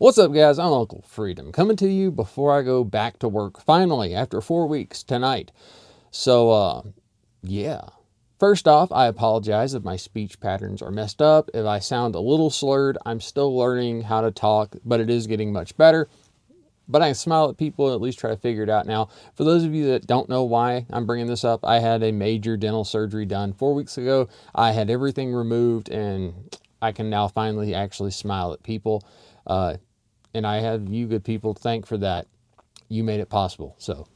What's up, guys? I'm Uncle Freedom, coming to you before I go back to work, finally, after 4 weeks tonight. Yeah. First off, I apologize if my speech patterns are messed up. If I sound a little slurred, I'm still learning how to talk, but it is getting much better. But I can smile at people and at least try to figure it out now. For those of you that don't know why I'm bringing this up, I had a major dental surgery done 4 weeks ago. I had everything removed, and I can now finally actually smile at people. And I have you good people to thank for that. You made it possible. So,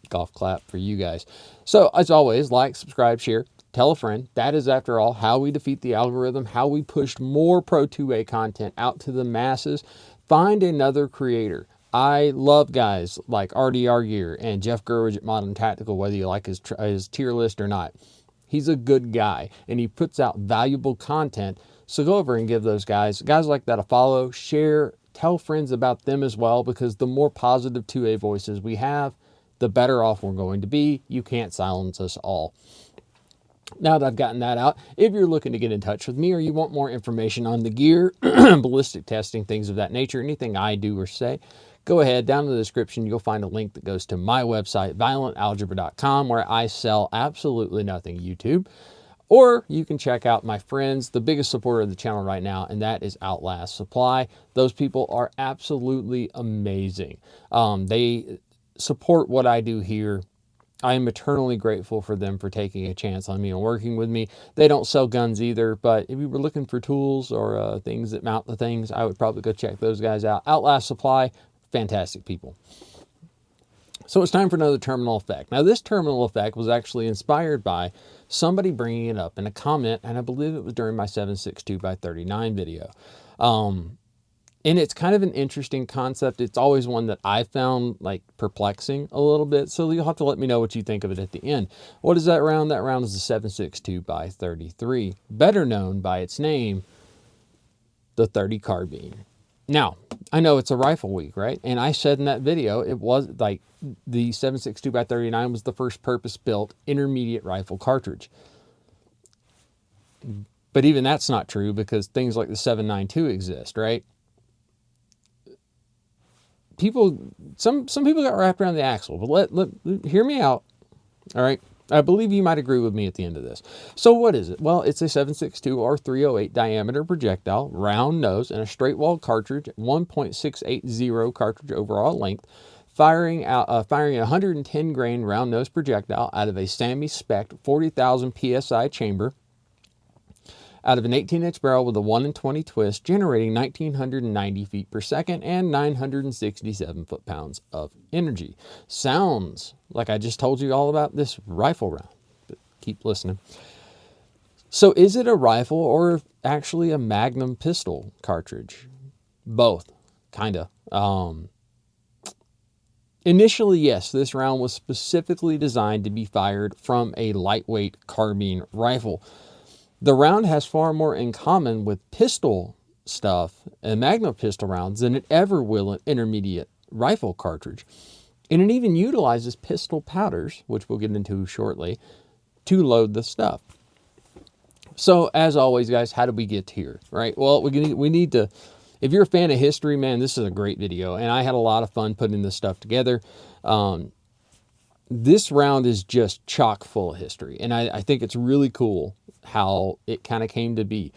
golf clap for you guys. So, as always, like, subscribe, share, tell a friend. That is, after all, how we defeat the algorithm, how we push more Pro 2A content out to the masses. Find another creator. I love guys like RDR Gear and Jeff Gurwitch at Modern Tactical, whether you like his tier list or not. He's a good guy, and he puts out valuable content. So go over and give those guys like that a follow, share, tell friends about them as well, because the more positive 2A voices we have, the better off we're going to be. You can't silence us all. Now that I've gotten that out, if you're looking to get in touch with me or you want more information on the gear, ballistic testing, things of that nature, anything I do or say, go ahead, down in the description, you'll find a link that goes to my website, violentalgebra.com, where I sell absolutely nothing YouTube. Or you can check out my friends, the biggest supporter of the channel right now, and that is Outlast Supply. Those people are absolutely amazing. They support what I do here. I am eternally grateful for them for taking a chance on me and working with me. They don't sell guns either, but if you were looking for tools or things that mount the things, I would probably go check those guys out. Outlast Supply, fantastic people. So it's time for another terminal effect. Now, this terminal effect was actually inspired by somebody bringing it up in a comment, and I believe it was during my 7.62x39 video. And it's kind of an interesting concept. It's always one that I found like perplexing a little bit. So you'll have to let me know what you think of it at the end. What is that round? That round is the 7.62x33, better known by its name, the 30 Carbine. Now, I know it's a rifle week, right? And I said in that video, it was like the 7.62x39 was the first purpose-built intermediate rifle cartridge. But even that's not true, because things like the 7.92 exist, right? Some people got wrapped around the axle, but hear me out. All right. I believe you might agree with me at the end of this. So what is it? Well, it's a 7.62 or 308 diameter projectile, round nose, and a straight wall cartridge, 1.680 cartridge overall length, firing a 110 grain round nose projectile out of a semi-spec 40,000 psi chamber, out of an 18-inch barrel with a 1 in 20 twist, generating 1,990 feet per second and 967 foot-pounds of energy. Sounds like I just told you all about this rifle round, but keep listening. So is it a rifle or actually a Magnum pistol cartridge? Both, kind of. Initially, yes, this round was specifically designed to be fired from a lightweight carbine rifle. The round has far more in common with pistol stuff and Magnum pistol rounds than it ever will an intermediate rifle cartridge. And it even utilizes pistol powders, which we'll get into shortly, to load the stuff. So, as always, guys, how did we get here, right? Well, we need to, if you're a fan of history, man, this is a great video. And I had a lot of fun putting this stuff together. This round is just chock full of history. And I think it's really cool how it kind of came to be.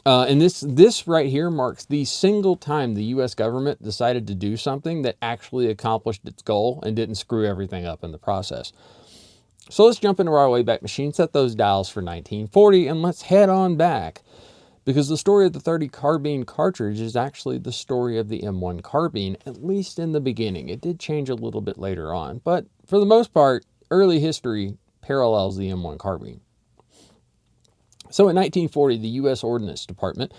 And this right here marks the single time the U.S. government decided to do something that actually accomplished its goal and didn't screw everything up in the process. So let's jump into our Wayback Machine, set those dials for 1940, and let's head on back. Because the story of the 30 Carbine cartridge is actually the story of the M1 Carbine, at least in the beginning. It did change a little bit later on, but for the most part, early history parallels the M1 Carbine. So in 1940, the U.S. Ordnance Department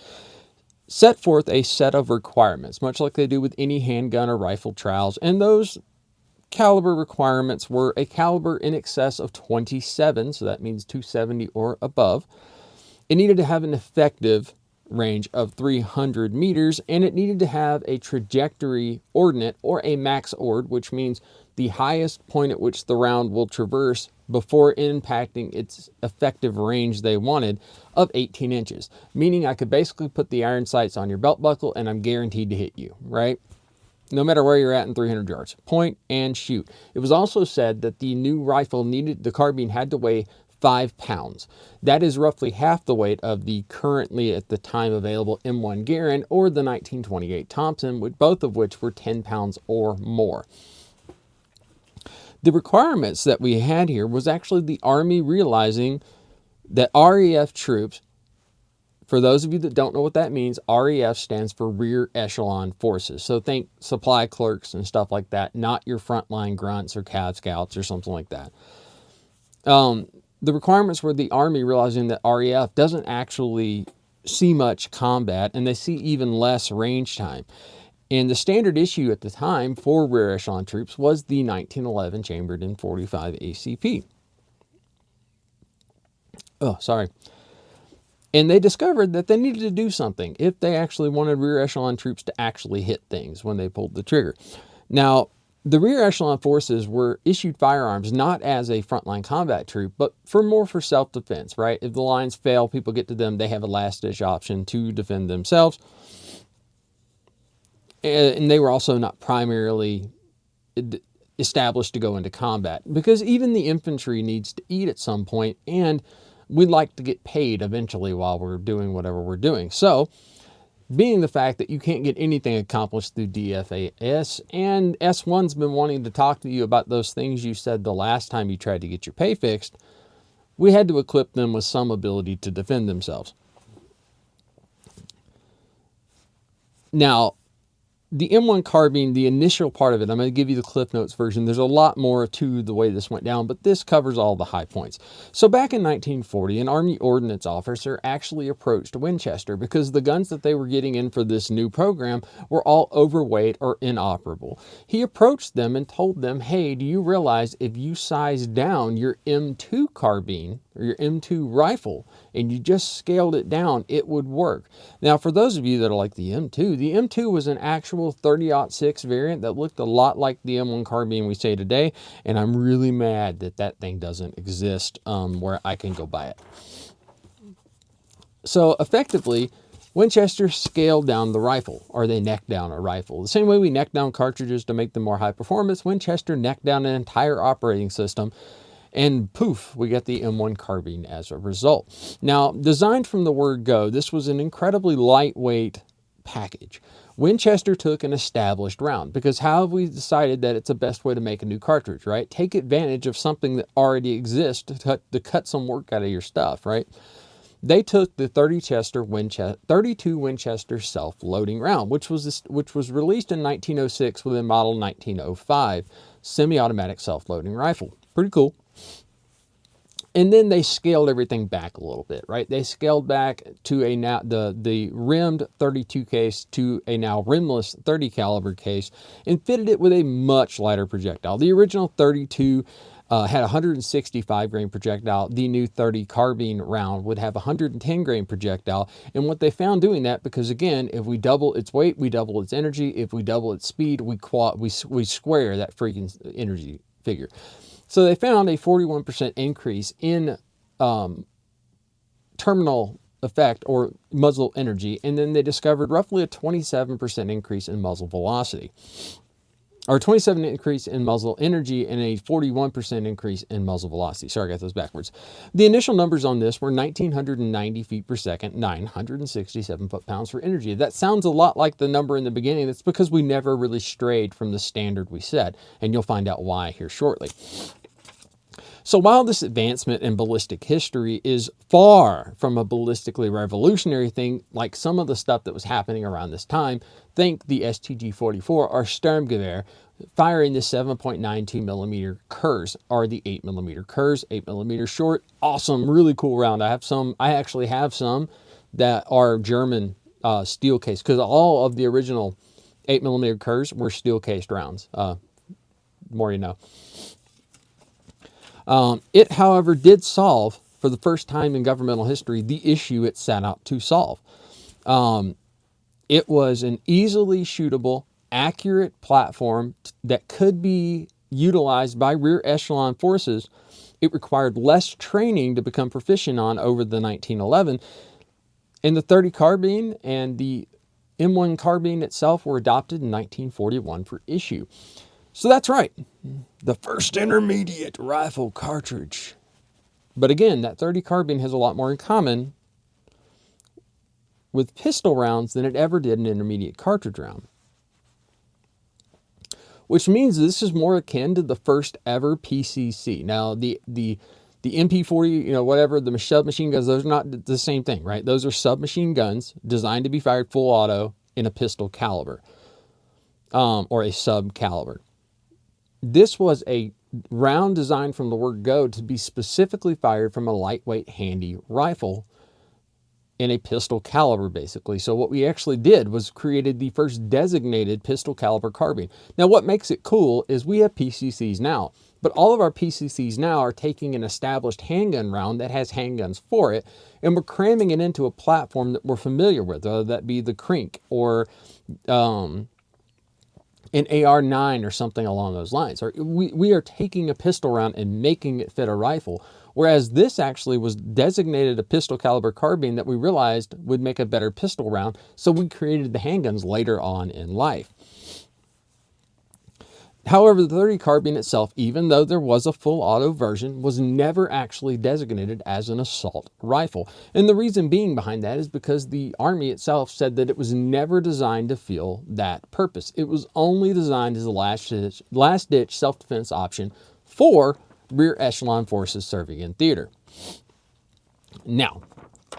set forth a set of requirements, much like they do with any handgun or rifle trials, and those caliber requirements were a caliber in excess of 27, so that means 270 or above. It needed to have an effective range of 300 meters, and it needed to have a trajectory ordinate, or a max ord, which means the highest point at which the round will traverse before impacting its effective range they wanted, of 18 inches. Meaning I could basically put the iron sights on your belt buckle and I'm guaranteed to hit you, right? No matter where you're at in 300 yards. Point and shoot. It was also said that the new rifle the carbine had to weigh 5 pounds. That is roughly half the weight of the currently at the time available M1 Garand or the 1928 Thompson, both of which were 10 pounds or more. The requirements that we had here was actually the Army realizing that REF troops, for those of you that don't know what that means, REF stands for Rear Echelon Forces. So think supply clerks and stuff like that, not your frontline grunts or Cav Scouts or something like that. The requirements were the Army realizing that REF doesn't actually see much combat, and they see even less range time. And the standard issue at the time for rear echelon troops was the 1911 chambered in 45 ACP. Oh, sorry. And they discovered that they needed to do something if they actually wanted rear echelon troops to actually hit things when they pulled the trigger. Now, the rear echelon forces were issued firearms not as a frontline combat troop, but more for self-defense, right? If the lines fail, people get to them, they have a last-ditch option to defend themselves. And they were also not primarily established to go into combat, because even the infantry needs to eat at some point, and we'd like to get paid eventually while we're doing whatever we're doing. So, being the fact that you can't get anything accomplished through DFAS, and S1's been wanting to talk to you about those things you said the last time you tried to get your pay fixed, we had to equip them with some ability to defend themselves. Now, the M1 carbine, the initial part of it, I'm going to give you the Cliff Notes version. There's a lot more to the way this went down, but this covers all the high points. So back in 1940, an Army Ordnance officer actually approached Winchester because the guns that they were getting in for this new program were all overweight or inoperable. He approached them and told them, hey, do you realize if you size down your M2 carbine or your M2 rifle and you just scaled it down, it would work? Now, for those of you that are like the M2 was an actual 30-06 variant that looked a lot like the M1 carbine we say today, and I'm really mad that that thing doesn't exist where I can go buy it. So effectively, Winchester scaled down the rifle, or they necked down a rifle. The same way we neck down cartridges to make them more high performance, Winchester necked down an entire operating system, and poof, we get the M1 carbine as a result. Now, designed from the word go, this was an incredibly lightweight package. Winchester took an established round, because how have we decided that it's the best way to make a new cartridge, right? Take advantage of something that already exists to cut some work out of your stuff, right? They took the 32 Winchester self-loading round, which was released in 1906 with a model 1905 semi-automatic self-loading rifle. Pretty cool. And then they scaled everything back a little bit, right? They scaled back to the rimmed 32 case to a now rimless 30 caliber case, and fitted it with a much lighter projectile. The original 32 had 165 grain projectile. The new 30 carbine round would have 110 grain projectile. And what they found doing that, because again, if we double its weight, we double its energy. If we double its speed, we square that freaking energy figure. So they found a 41% increase in terminal effect or muzzle energy, and then they discovered roughly a 27% increase in muzzle velocity, or 27% increase in muzzle energy and a 41% increase in muzzle velocity. Sorry, I got those backwards. The initial numbers on this were 1,990 feet per second, 967 foot-pounds for energy. That sounds a lot like the number in the beginning. That's because we never really strayed from the standard we set, and you'll find out why here shortly. So while this advancement in ballistic history is far from a ballistically revolutionary thing, like some of the stuff that was happening around this time, think the STG-44 or Sturmgewehr firing the 7.92 millimeter Kurs, or the 8 millimeter Kurs, 8 millimeter short. Awesome, really cool round. I actually have some that are German steel case, because all of the original 8 millimeter Kurs were steel cased rounds. More you know. It, however, did solve, for the first time in governmental history, the issue it set out to solve. It was an easily shootable, accurate platform that could be utilized by rear echelon forces. It required less training to become proficient on over the 1911. And the .30 carbine and the M1 carbine itself were adopted in 1941 for issue. So that's right, the first intermediate rifle cartridge. But again, that .30 carbine has a lot more in common with pistol rounds than it ever did an intermediate cartridge round. Which means this is more akin to the first ever PCC. Now, the MP40, whatever, the submachine guns, those are not the same thing, right? Those are submachine guns designed to be fired full auto in a pistol caliber, or a sub caliber. This was a round designed from the word go to be specifically fired from a lightweight handy rifle in a pistol caliber, basically. So what we actually did was created the first designated pistol caliber carbine. Now, what makes it cool is we have PCCs now, but all of our PCCs now are taking an established handgun round that has handguns for it, and we're cramming it into a platform that we're familiar with, whether that be the Crink or an AR-9 or something along those lines. Or we are taking a pistol round and making it fit a rifle, whereas this actually was designated a pistol caliber carbine that we realized would make a better pistol round, so we created the handguns later on in life. However, the .30 carbine itself, even though there was a full auto version, was never actually designated as an assault rifle. And the reason being behind that is because the Army itself said that it was never designed to fill that purpose. It was only designed as a last-ditch self-defense option for rear echelon forces serving in theater. Now,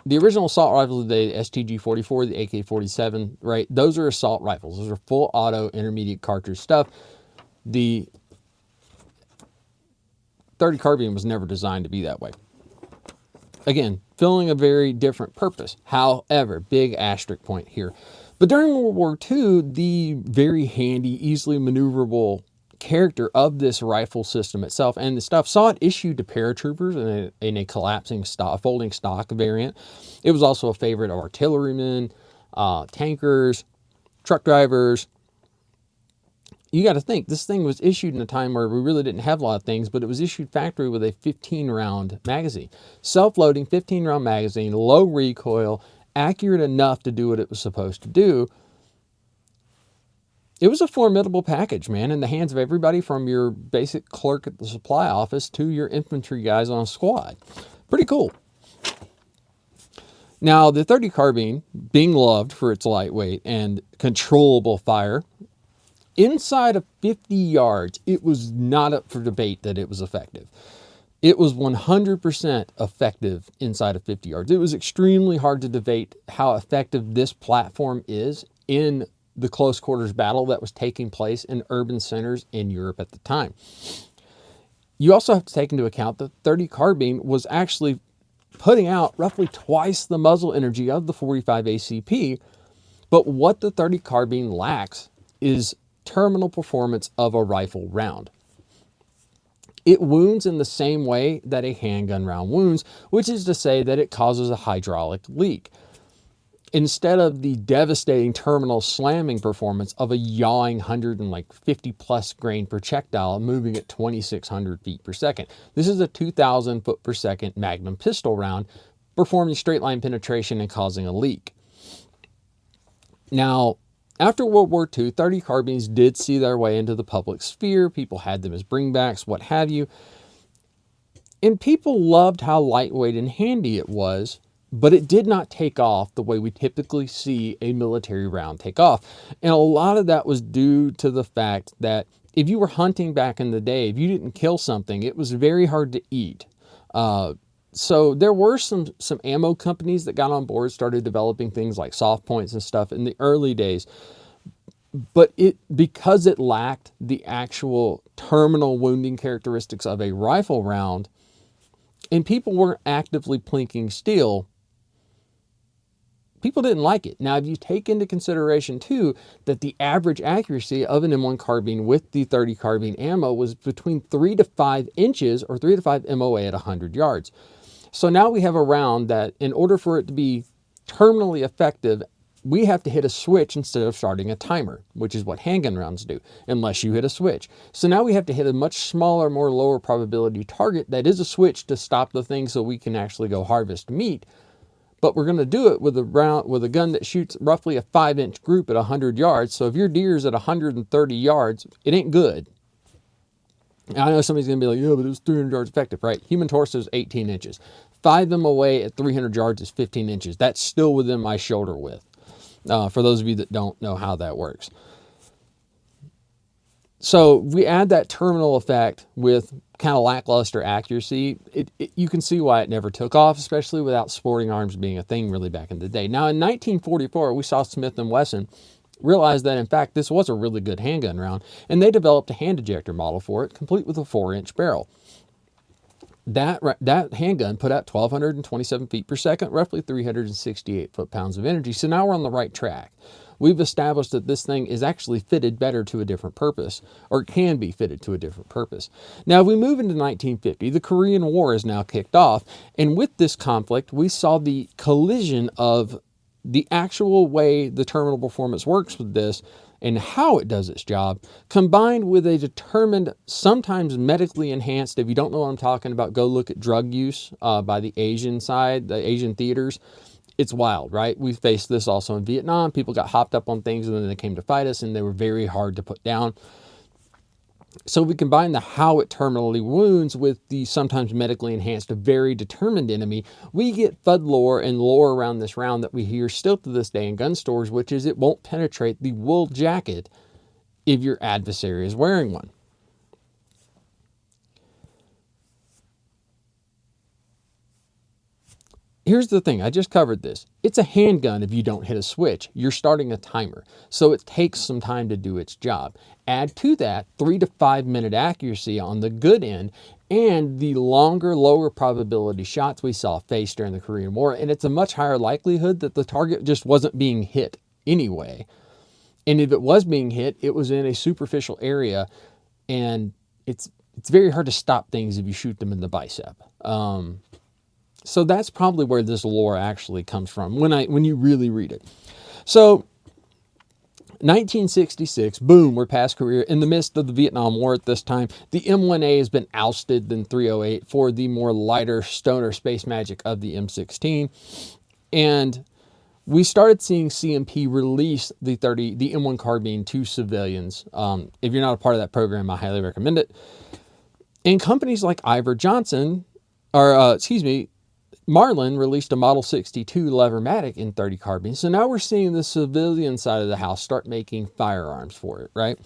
the original assault rifles of the STG-44, the AK-47, right? Those are assault rifles. Those are full auto intermediate cartridge stuff. The .30 carbine was never designed to be that way. Again, filling a very different purpose. However, big asterisk point here. But during World War II, the very handy, easily maneuverable character of this rifle system itself and the stuff saw it issued to paratroopers in a collapsing stock, folding stock variant. It was also a favorite of artillerymen, tankers, truck drivers. You got to think, this thing was issued in a time where we really didn't have a lot of things, but it was issued factory with a 15-round magazine. Self-loading 15-round magazine, low recoil, accurate enough to do what it was supposed to do. It was a formidable package, man, in the hands of everybody from your basic clerk at the supply office to your infantry guys on a squad. Pretty cool. Now, the .30 carbine, being loved for its lightweight and controllable fire, inside of 50 yards, it was not up for debate that it was effective. It was 100% effective inside of 50 yards. It was extremely hard to debate how effective this platform is in the close quarters battle that was taking place in urban centers in Europe at the time. You also have to take into account that .30 carbine was actually putting out roughly twice the muzzle energy of the 45 ACP, but what the .30 carbine lacks is terminal performance of a rifle round. It wounds in the same way that a handgun round wounds, which is to say that it causes a hydraulic leak, instead of the devastating terminal slamming performance of a yawing 150 plus grain projectile moving at 2,600 feet per second. This is a 2,000 foot per second Magnum pistol round performing straight line penetration and causing a leak. Now, after World War II, .30 carbines did see their way into the public sphere. People had them as bringbacks, what have you. And people loved how lightweight and handy it was, but it did not take off the way we typically see a military round take off. And a lot of that was due to the fact that if you were hunting back in the day, if you didn't kill something, it was very hard to eat. So there were some ammo companies that got on board, started developing things like soft points and stuff in the early days. But because it lacked the actual terminal wounding characteristics of a rifle round, and people weren't actively plinking steel, people didn't like it. Now, if you take into consideration, too, that the average accuracy of an M1 carbine with the .30 carbine ammo was between 3 to 5 inches or 3 to 5 MOA at 100 yards. So now we have a round that, in order for it to be terminally effective we have to hit a switch instead of starting a timer, which is what handgun rounds do, unless you hit a switch. So now we have to hit a much smaller, more lower probability target that is a switch to stop the thing so we can actually go harvest meat. But we're going to do it with a gun that shoots roughly a 5-inch group at 100 yards. So if your deer's at 130 yards, it ain't good. I know somebody's going to be like, yeah, but it was 300 yards effective, right? Human torso is 18 inches. 5 them away at 300 yards is 15 inches. That's still within my shoulder width. For those of you that don't know how that works. So we add that terminal effect with kind of lackluster accuracy. You can see why it never took off, especially without sporting arms being a thing really back in the day. Now, in 1944, we saw Smith & Wesson realize that, in fact, this was a really good handgun round, and they developed a hand ejector model for it, complete with a 4-inch barrel. That handgun put out 1,227 feet per second, roughly 368 foot-pounds of energy. So now we're on the right track. We've established that this thing is actually fitted better to a different purpose, or can be fitted to a different purpose. Now, if we move into 1950, the Korean War is now kicked off, and with this conflict, we saw the collision of the actual way the terminal performance works with this and how it does its job, combined with a determined, sometimes medically enhanced, if you don't know what I'm talking about, go look at drug use by the Asian side, the Asian theaters. It's wild, right? We faced this also in Vietnam. People got hopped up on things and then they came to fight us and they were very hard to put down. So we combine the how it terminally wounds with the sometimes medically enhanced, very determined enemy. We get FUD lore and lore around this round that we hear still to this day in gun stores, which is it won't penetrate the wool jacket if your adversary is wearing one. Here's the thing, I just covered this. It's a handgun if you don't hit a switch. You're starting a timer, so it takes some time to do its job. Add to that 3 to 5 minute accuracy on the good end and the longer, lower probability shots we saw faced during the Korean War, and it's a much higher likelihood that the target just wasn't being hit anyway. And if it was being hit, it was in a superficial area, and it's very hard to stop things if you shoot them in the bicep. So that's probably where this lore actually comes from when you really read it. So 1966, boom, we're past Korea. In the midst of the Vietnam War at this time, the M1A has been ousted in 308 for the more lighter stoner space magic of the M16. And we started seeing CMP release the M1 carbine to civilians. If you're not a part of that program, I highly recommend it. And companies like Marlin released a Model 62 Levermatic in 30 carbine. So now we're seeing the civilian side of the house start making firearms for it, right?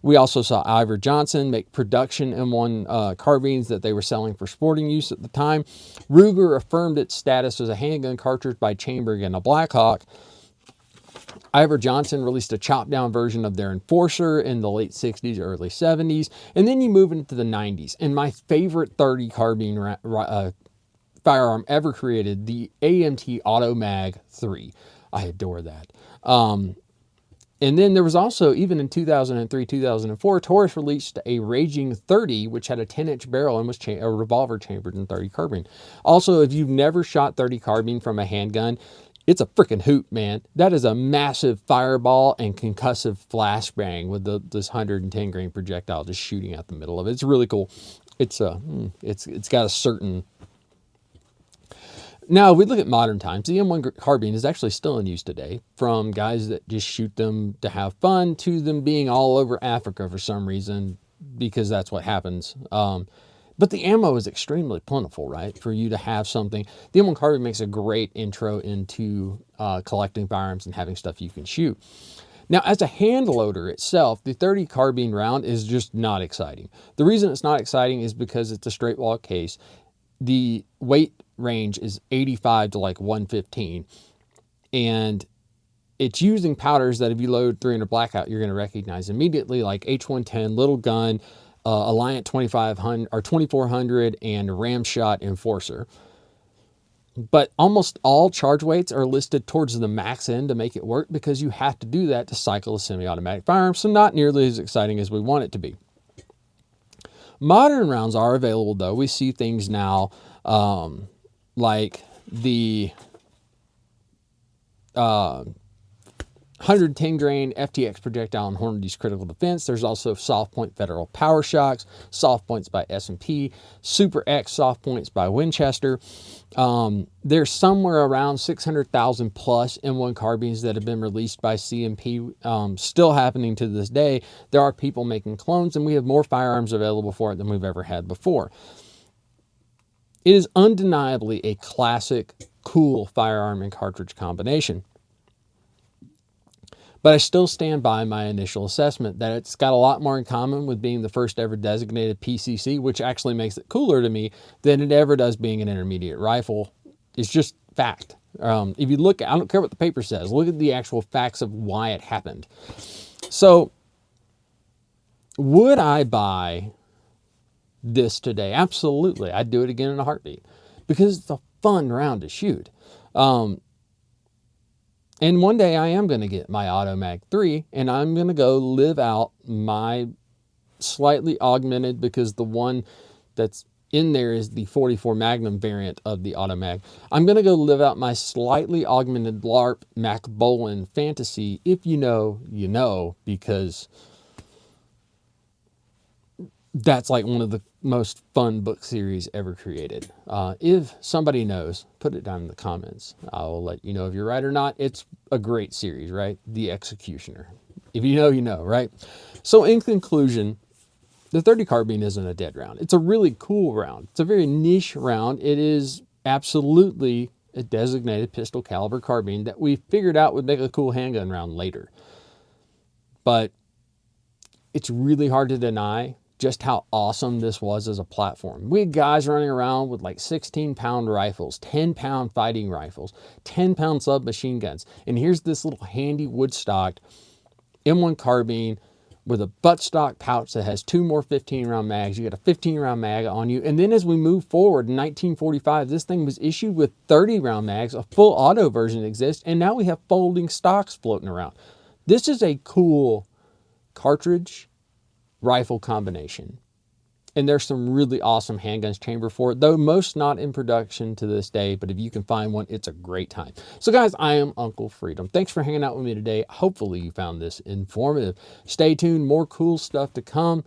We also saw Iver Johnson make production M1 carbines that they were selling for sporting use at the time. Ruger affirmed its status as a handgun cartridge by chambering in a Blackhawk. Iver Johnson released a chopped down version of their Enforcer in the late 60s, early 70s. And then you move into the 90s. And my favorite 30 carbine firearm ever created, the AMT Auto Mag 3. I adore that. And then there was also, even in 2003, 2004, Taurus released a Raging 30, which had a 10-inch barrel and was a revolver chambered in 30 carbine. Also, if you've never shot 30 carbine from a handgun, it's a freaking hoot, man. That is a massive fireball and concussive flashbang with this 110 grain projectile just shooting out the middle of it. It's really cool. It's got a certain... Now, if we look at modern times, the M1 carbine is actually still in use today, from guys that just shoot them to have fun to them being all over Africa for some reason, because that's what happens. But the ammo is extremely plentiful, right? For you to have something. The M1 carbine makes a great intro into collecting firearms and having stuff you can shoot. Now, as a hand loader itself, the 30 carbine round is just not exciting. The reason it's not exciting is because it's a straight wall case. The weight range is 85 to like 115, and it's using powders that if you load 300 Blackout, you're going to recognize immediately, like H110, Little Gun, Alliant 2500 or 2400, and Ramshot Enforcer. But almost all charge weights are listed towards the max end to make it work, because you have to do that to cycle a semi-automatic firearm, so not nearly as exciting as we want it to be. Modern rounds are available, though. We see things now like the 110 grain FTX projectile and Hornady's critical defense. There's also soft point Federal Power Shocks, soft points by S&P, Super X soft points by Winchester. There's somewhere around 600,000 plus M1 carbines that have been released by C&P, still happening to this day. There are people making clones, and we have more firearms available for it than we've ever had before. It is undeniably a classic, cool firearm and cartridge combination. But I still stand by my initial assessment that it's got a lot more in common with being the first ever designated PCC, which actually makes it cooler to me than it ever does being an intermediate rifle. It's just fact. If you look, I don't care what the paper says, look at the actual facts of why it happened. So, would I buy this today? Absolutely. I'd do it again in a heartbeat because it's a fun round to shoot. And one day I am going to get my Automag 3 and I'm going to go live out my slightly augmented, because the one that's in there is the 44 Magnum variant of the Automag. I'm going to go live out my slightly augmented LARP Mac Bolin fantasy. If you know, you know, because that's like one of the most fun book series ever created. If somebody knows, put it down in the comments. I'll let you know if you're right or not. It's a great series, right? The Executioner. If you know, you know, right? So in conclusion, the 30 carbine isn't a dead round. It's a really cool round. It's a very niche round. It is absolutely a designated pistol caliber carbine that we figured out would make a cool handgun round later. But it's really hard to deny just how awesome this was as a platform. We had guys running around with like 16-pound rifles, 10-pound fighting rifles, 10-pound submachine guns. And here's this little handy woodstock M1 carbine with a buttstock pouch that has 2 more 15-round mags. You got a 15-round mag on you. And then as we move forward, in 1945, this thing was issued with 30-round mags. A full auto version exists. And now we have folding stocks floating around. This is a cool cartridge rifle combination. And there's some really awesome handguns chamber for it, though most not in production to this day. But if you can find one, it's a great time. So guys, I am Uncle Freedom. Thanks for hanging out with me today. Hopefully you found this informative. Stay tuned, more cool stuff to come.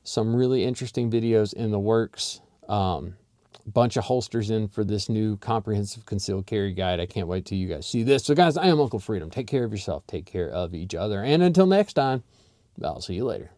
Some really interesting videos in the works. Bunch of holsters in for this new comprehensive concealed carry guide. I can't wait till you guys see this. So guys, I am Uncle Freedom. Take care of yourself. Take care of each other. And until next time, I'll see you later.